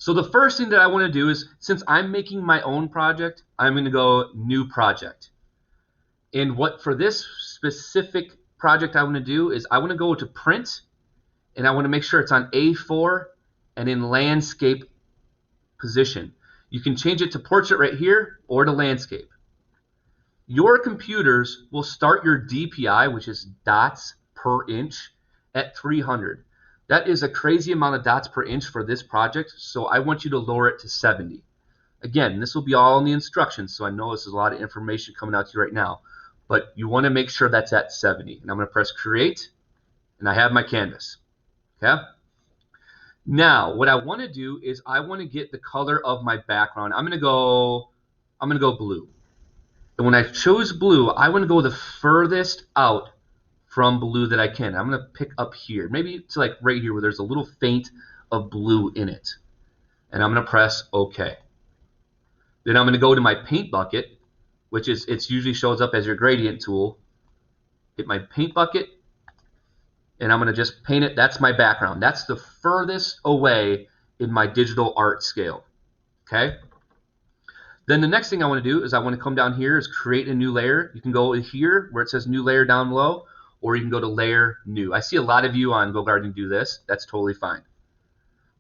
So the first thing that I want to do is, since I'm making my own project, I'm going to go new project. And what for this specific project I want to do is I want to go to print, and I want to make sure it's on A4 and in landscape position. You can change it to portrait right here or to landscape. Your computers will start your DPI, which is dots per inch, at 300. That is a crazy amount of dots per inch for this project, so I want you to lower it to 70. Again, this will be all in the instructions, so I know this is a lot of information coming out to you right now, but you want to make sure that's at 70. And I'm going to press create, and I have my canvas. Okay? Now, what I want to do is I want to get the color of my background. I'm going to go blue. And when I chose blue, I want to go the furthest out from blue that I can. I'm going to pick up here, maybe to like right here where there's a little faint of blue in it. And I'm going to press OK. Then I'm going to go to my paint bucket, which is, it usually shows up as your gradient tool. Hit my paint bucket, and I'm going to just paint it. That's my background. That's the furthest away in my digital art scale. Okay? Then the next thing I want to do is I want to come down here is create a new layer. You can go here where it says new layer down below, or you can go to layer new. I see a lot of you on GoGarden do this. That's totally fine.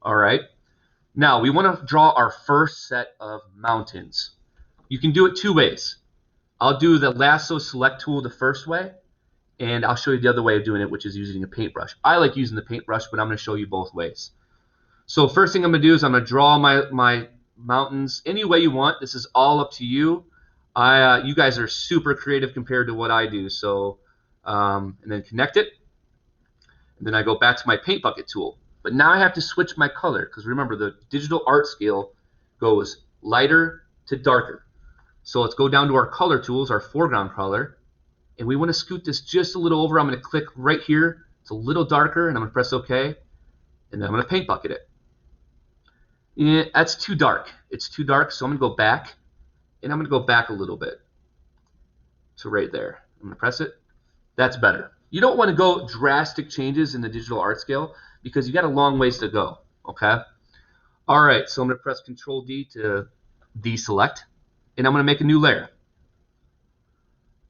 All right. Now we want to draw our first set of mountains. You can do it two ways. I'll do the lasso select tool the first way, and I'll show you the other way of doing it, which is using a paintbrush. I like using the paintbrush, but I'm going to show you both ways. So first thing I'm going to do is I'm going to draw my mountains any way you want. This is all up to you. You guys are super creative compared to what I do. So, and then connect it. And then I go back to my paint bucket tool. But now I have to switch my color, because remember, the digital art scale goes lighter to darker. So let's go down to our color tools, our foreground color, and we want to scoot this just a little over. I'm going to click right here. It's a little darker, and I'm going to press OK, and then I'm going to paint bucket it. Yeah, that's too dark. It's too dark, so I'm going to go back, and I'm going to go back a little bit to right there. I'm going to press it. That's better. You don't want to go drastic changes in the digital art scale because you got a long ways to go. Okay. All right. So I'm going to press Control D to deselect, and I'm going to make a new layer.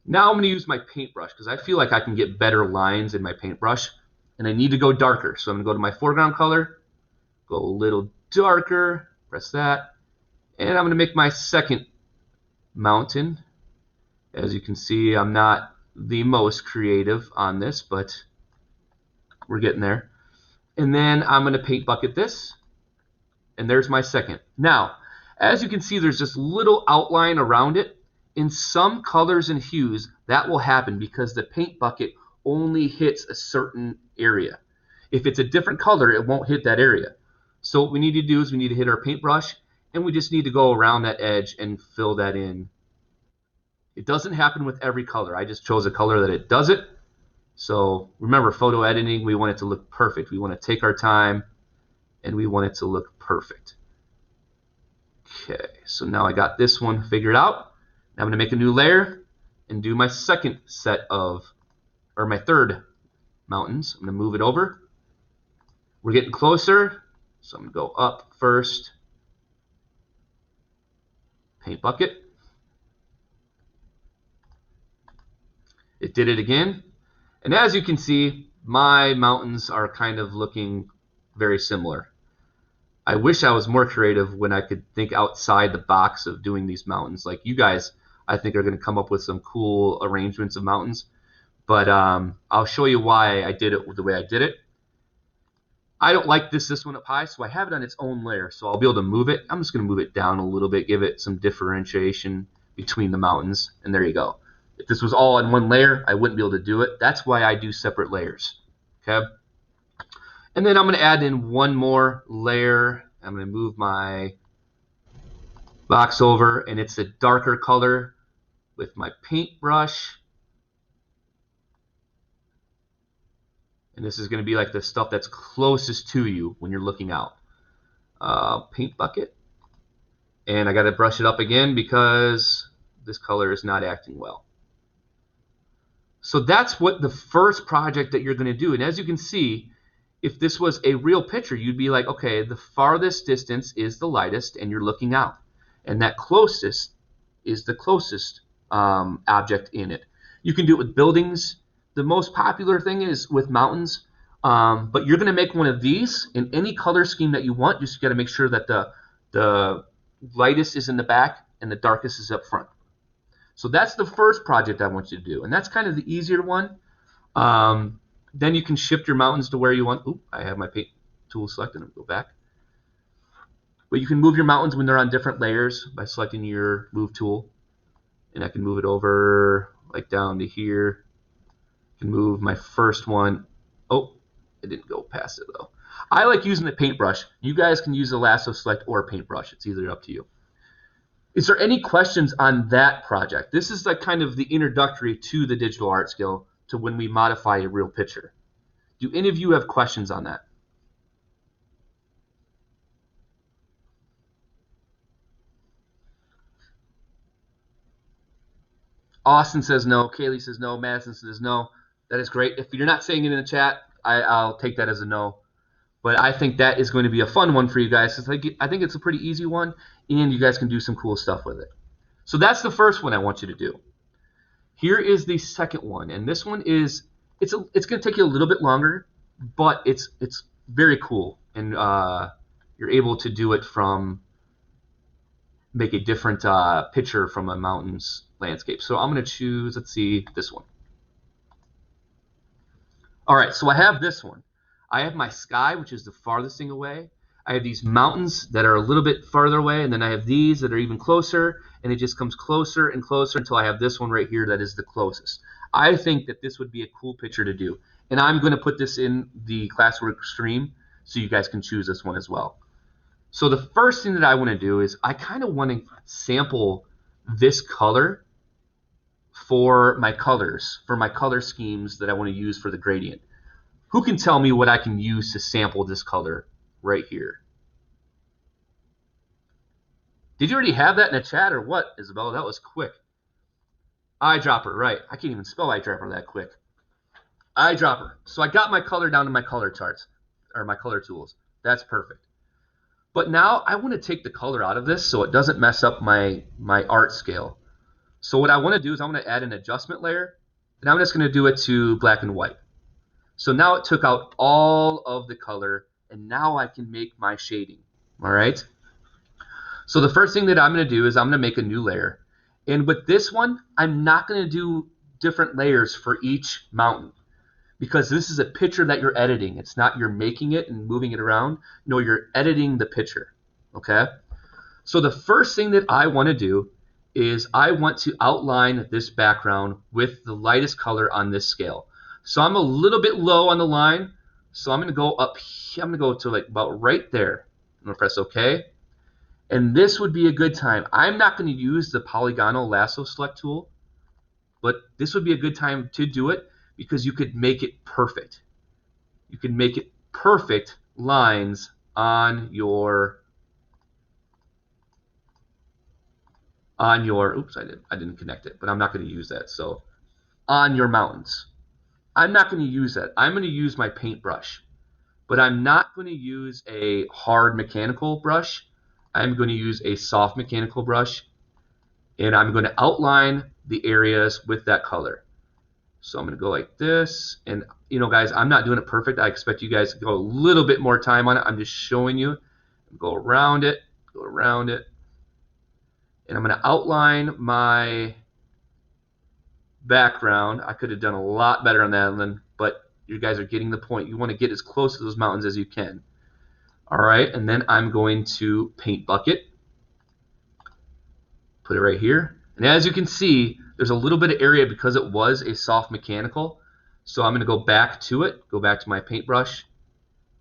Now I'm going to use my paintbrush because I feel like I can get better lines in my paintbrush, and I need to go darker. So I'm going to go to my foreground color, go a little darker, press that, and I'm going to make my second mountain. As you can see, I'm not the most creative on this, but we're getting there. And then I'm going to paint bucket this, and there's my second. Now, as you can see, there's this little outline around it. In some colors and hues, that will happen because the paint bucket only hits a certain area. If it's a different color, it won't hit that area. So what we need to do is we need to hit our paintbrush, and we just need to go around that edge and fill that in. It doesn't happen with every color. I just chose a color that it does it. So remember, photo editing, we want it to look perfect. We want to take our time, and we want it to look perfect. Okay, so now I got this one figured out. Now I'm going to make a new layer and do my second set of, or my third mountains. I'm going to move it over. We're getting closer, so I'm going to go up first. Paint bucket. It did it again. And as you can see, my mountains are kind of looking very similar. I wish I was more creative when I could think outside the box of doing these mountains. Like you guys, I think are going to come up with some cool arrangements of mountains. But I'll show you why I did it the way I did it. I don't like this one up high, so I have it on its own layer. So I'll be able to move it. I'm just going to move it down a little bit, give it some differentiation between the mountains. And there you go. If this was all in one layer, I wouldn't be able to do it. That's why I do separate layers. Okay. And then I'm going to add in one more layer. I'm going to move my box over, and it's a darker color with my paintbrush. And this is going to be like the stuff that's closest to you when you're looking out. Paint bucket. And I got to brush it up again because this color is not acting well. So that's what the first project that you're going to do. And as you can see, If this was a real picture, you'd be like, okay, the farthest distance is the lightest, and you're looking out, and that closest is the closest object in it. You can do it with buildings. The most popular thing is with mountains, but you're going to make one of these in any color scheme that you want. Just got to make sure that the lightest is in the back and the darkest is up front. So that's the first project I want you to do, and that's kind of the easier one. Then you can shift your mountains to where you want. Oop, I have my paint tool selected. I'll go back. But you can move your mountains when they're on different layers by selecting your move tool. And I can move it over like down to here. I can move my first one. Oh, it didn't go past it though. I like using the paintbrush. You guys can use the lasso select or paintbrush. It's either up to you. Is there any questions on that project? This is like kind of the introductory to the digital art skill to when we modify a real picture. Do any of you have questions on that? Austin says no. Kaylee says no. Madison says no. That is great. If you're not saying it in the chat, I'll take that as a no. But I think that is going to be a fun one for you guys. I think it's a pretty easy one, and you guys can do some cool stuff with it. So that's the first one I want you to do. Here is the second one, and this one is it's going to take you a little bit longer, but it's very cool, and you're able to do it from make a different picture from a mountain's landscape. So I'm going to choose, let's see, this one. All right, so I have this one. I have my sky, which is the farthest thing away. I have these mountains that are a little bit farther away, and then I have these that are even closer, and it just comes closer and closer until I have this one right here that is the closest. I think that this would be a cool picture to do, and I'm going to put this in the classwork stream so you guys can choose this one as well. So the first thing that I want to do is I kind of want to sample this color for my colors, for my color schemes that I want to use for the gradient. Who can tell me what I can use to sample this color right here? Did you already have that in the chat or what, Isabella? That was quick. Eyedropper, right. I can't even spell eyedropper that quick. Eyedropper. So I got my color down to my color charts, or my color tools. That's perfect. But now I want to take the color out of this so it doesn't mess up my art scale. So what I want to do is I want to add an adjustment layer, and I'm just going to do it to black and white. So now it took out all of the color, and now I can make my shading. All right. So the first thing that I'm going to do is I'm going to make a new layer. And with this one, I'm not going to do different layers for each mountain because this is a picture that you're editing. It's not you're making it and moving it around. No, you're editing the picture. Okay. So the first thing that I want to do is I want to outline this background with the lightest color on this scale. So I'm a little bit low on the line. So I'm going to go up here. I'm going to go to like about right there. I'm going to press OK. And this would be a good time. I'm not going to use the polygonal lasso select tool, but this would be a good time to do it because you could make it perfect. You can make it perfect lines on your oops, I didn't connect it, but I'm not going to use that. So on your mountains. I'm not going to use that. I'm going to use my paintbrush, but I'm not going to use a hard mechanical brush. I'm going to use a soft mechanical brush, and I'm going to outline the areas with that color. So I'm going to go like this, and you know, guys, I'm not doing it perfect. I expect you guys to go a little bit more time on it. I'm just showing you. Go around it, and I'm going to outline my background. I could have done a lot better on that one, but you guys are getting the point. You want to get as close to those mountains as you can. All right, and then I'm going to paint bucket. Put it right here. And as you can see, there's a little bit of area because it was a soft mechanical. So I'm going to go back to it, go back to my paintbrush,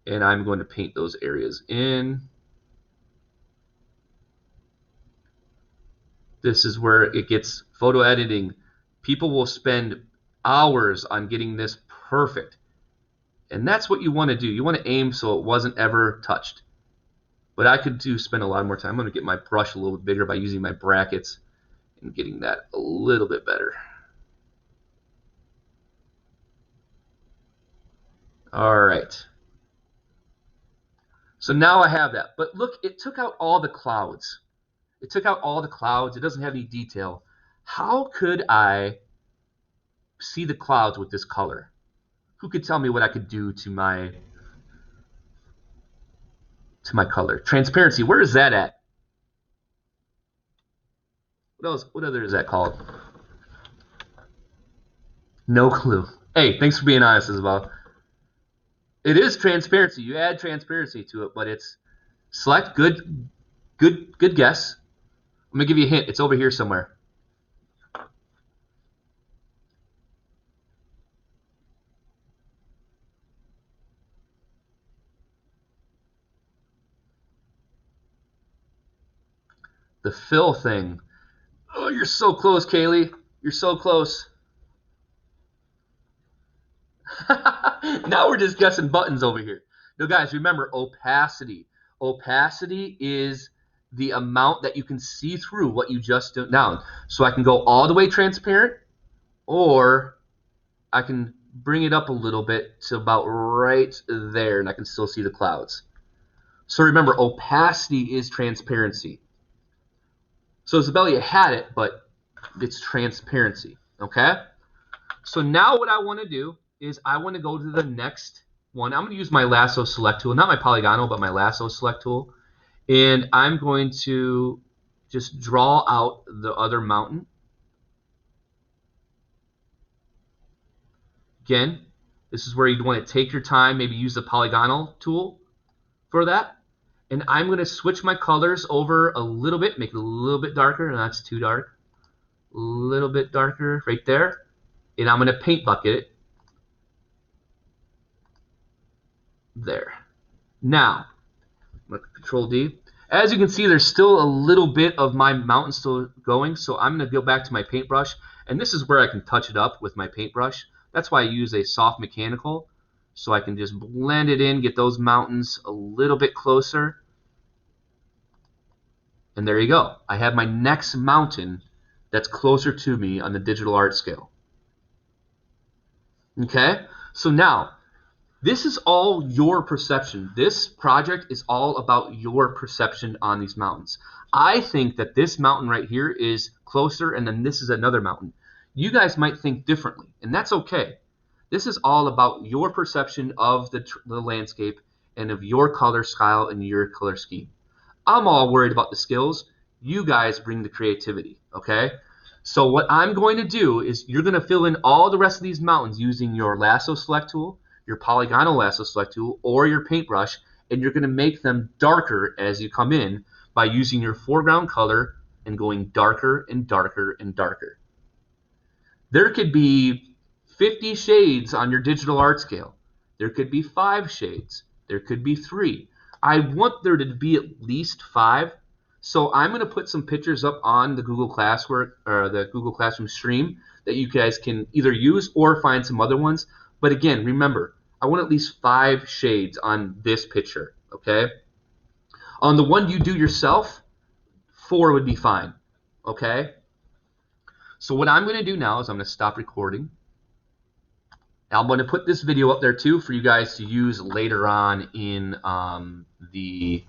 and I'm going to paint those areas in. This is where it gets photo editing. People will spend hours on getting this perfect. And that's what you want to do. You want to aim so it wasn't ever touched. But I could spend a lot more time. I'm going to get my brush a little bit bigger by using my brackets and getting that a little bit better. All right. So now I have that. But look, it took out all the clouds. It took out all the clouds. It doesn't have any detail. How could I see the clouds with this color? Who could tell me what I could do to my color? Transparency, where is that at? What else? What other is that called? No clue. Hey, thanks for being honest, Isabel. It is transparency. You add transparency to it, but it's select. Good guess. I'm gonna give you a hint. It's over here somewhere. The fill thing. Oh, you're so close, Kaylee. You're so close. Now we're just guessing buttons over here. No, guys, remember opacity. Opacity is the amount that you can see through what you just did down. So I can go all the way transparent, or I can bring it up a little bit to about right there, and I can still see the clouds. So remember, opacity is transparency. So Isabella, you had it, but it's transparency, okay? So now what I want to do is I want to go to the next one. I'm going to use my lasso select tool, not my polygonal, but my lasso select tool. And I'm going to just draw out the other mountain. Again, this is where you'd want to take your time, maybe use the polygonal tool for that. And I'm going to switch my colors over a little bit, make it a little bit darker, and that's too dark. A little bit darker right there. And I'm going to paint bucket it. There. Now, I'm going to Control D. As you can see, there's still a little bit of my mountain still going, so I'm going to go back to my paintbrush, and this is where I can touch it up with my paintbrush. That's why I use a soft mechanical, so I can just blend it in, get those mountains a little bit closer. And there you go. I have my next mountain that's closer to me on the digital art scale. Okay? So now, this is all your perception. This project is all about your perception on these mountains. I think that this mountain right here is closer, and then this is another mountain. You guys might think differently, and that's okay. This is all about your perception of the landscape and of your color style and your color scheme. I'm all worried about the skills. You guys bring the creativity, okay? So what I'm going to do is you're going to fill in all the rest of these mountains using your lasso select tool, your polygonal lasso select tool, or your paintbrush, and you're going to make them darker as you come in by using your foreground color and going darker and darker and darker. There could be 50 shades on your digital art scale. There could be 5 shades. There could be 3. I want there to be at least 5. So I'm going to put some pictures up on the Google Classwork or the Google Classroom stream that you guys can either use or find some other ones. But again, remember, I want at least 5 shades on this picture, okay? On the one you do yourself, 4 would be fine, okay? So what I'm going to do now is I'm going to stop recording. I'm going to put this video up there too for you guys to use later on in the